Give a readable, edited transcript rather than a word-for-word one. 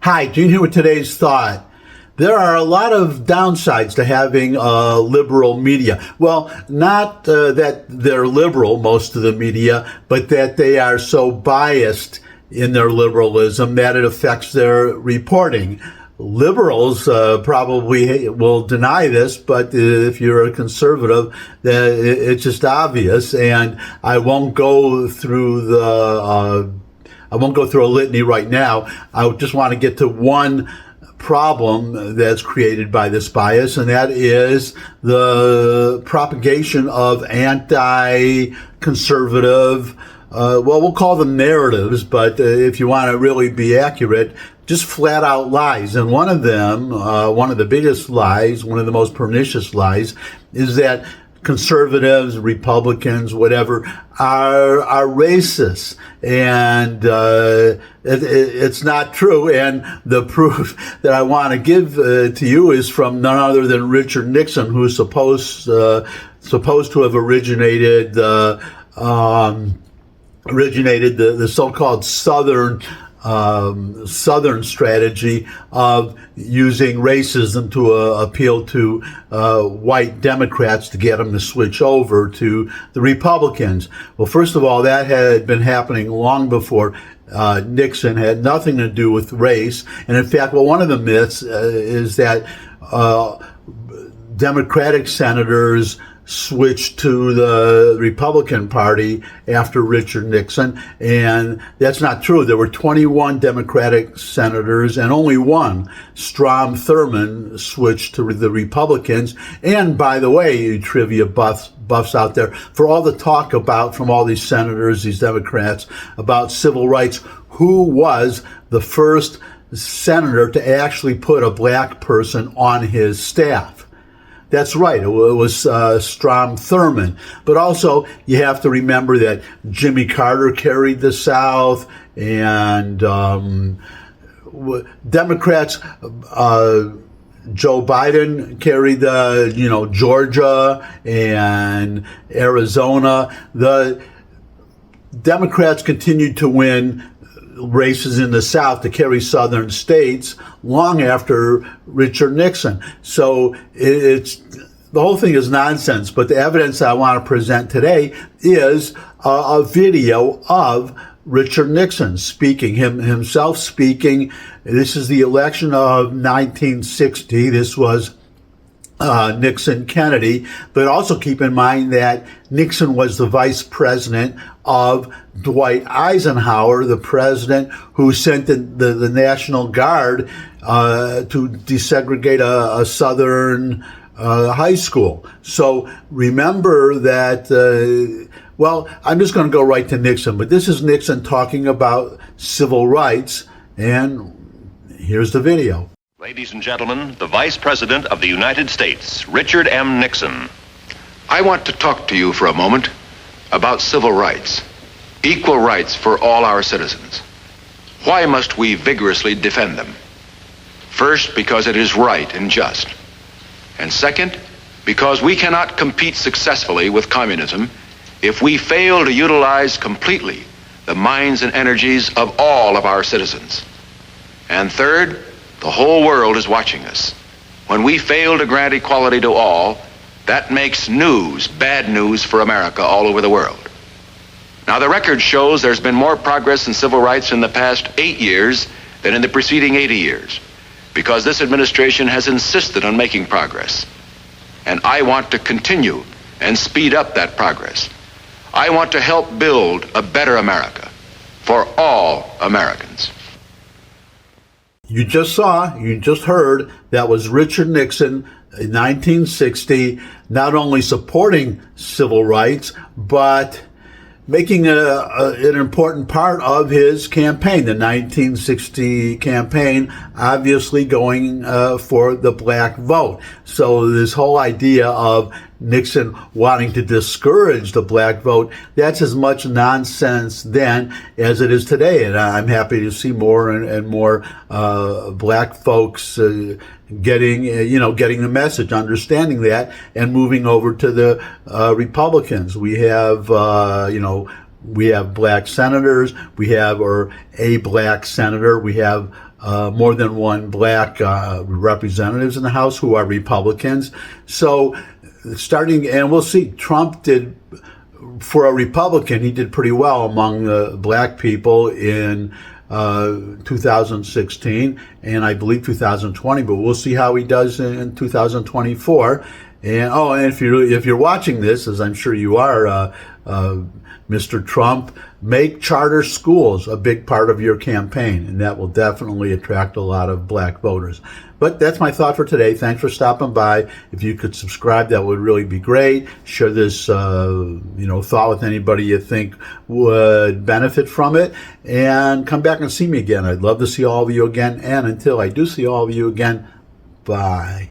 Hi, Gene here with today's thought. There are a lot of downsides to having liberal media. Well, not that they're liberal, most of the media, but that they are so biased in their liberalism that it affects their reporting. Liberals probably will deny this, but if you're a conservative, it's just obvious. And I won't go through a litany right now. I just want to get to one problem that's created by this bias, and that is the propagation of anti-conservative, we'll call them narratives, but if you want to really be accurate, just flat out lies. And one of them, one of the biggest lies, one of the most pernicious lies, is that conservatives, Republicans, whatever, are racist, and it's not true. And the proof that I want to give to you is from none other than Richard Nixon, who's supposed to have originated the so-called Southern strategy of using racism to appeal to white Democrats to get them to switch over to the Republicans. Well, first of all, that had been happening long before Nixon, had nothing to do with race. And in fact, one of the myths is that Democratic senators switched to the Republican Party after Richard Nixon, and that's not true. There were 21 Democratic senators, and only one, Strom Thurmond, switched to the Republicans. And by the way, you trivia buffs out there, for all the talk about from all these senators, these Democrats, about civil rights, who was the first senator to actually put a black person on his staff? That's right. It was Strom Thurmond. But also, you have to remember that Jimmy Carter carried the South, and Democrats, Joe Biden carried Georgia and Arizona. The Democrats continued to win races in the South to carry southern states long after Richard Nixon. So the whole thing is nonsense. But the evidence I want to present today is a video of Richard Nixon speaking, himself speaking. This is the election of 1960. This was Nixon Kennedy, but also keep in mind that Nixon was the vice president of Dwight Eisenhower, the president who sent the National Guard to desegregate a southern high school. So remember that, I'm just going to go right to Nixon, but this is Nixon talking about civil rights, and here's the video. Ladies and gentlemen, the Vice President of the United States, Richard M. Nixon. I want to talk to you for a moment about civil rights, equal rights for all our citizens. Why must we vigorously defend them? First, because it is right and just. And second, because we cannot compete successfully with communism if we fail to utilize completely the minds and energies of all of our citizens. And third, the whole world is watching us. When we fail to grant equality to all, that makes news, bad news for America all over the world. Now, the record shows there's been more progress in civil rights in the past 8 years than in the preceding 80 years, because this administration has insisted on making progress. And I want to continue and speed up that progress. I want to help build a better America for all Americans. You just heard, that was Richard Nixon in 1960, not only supporting civil rights, but making an important part of his campaign, the 1960 campaign, obviously going for the black vote. So this whole idea of Nixon wanting to discourage the black vote, that's as much nonsense then as it is today. And I'm happy to see more and more black folks getting the message, understanding that, and moving over to the Republicans. We have black senators. We have a black senator. We have more than one black representatives in the House who are Republicans. So and we'll see, Trump did, for a Republican, he did pretty well among black people in 2016 and I believe 2020, but we'll see how he does in 2024. And if you're watching this, as I'm sure you are, Mr. Trump, make charter schools a big part of your campaign, and that will definitely attract a lot of black voters. But that's my thought for today. Thanks for stopping by. If you could subscribe, that would really be great. Share this thought with anybody you think would benefit from it, and come back and see me again. I'd love to see all of you again. And until I do see all of you again, bye.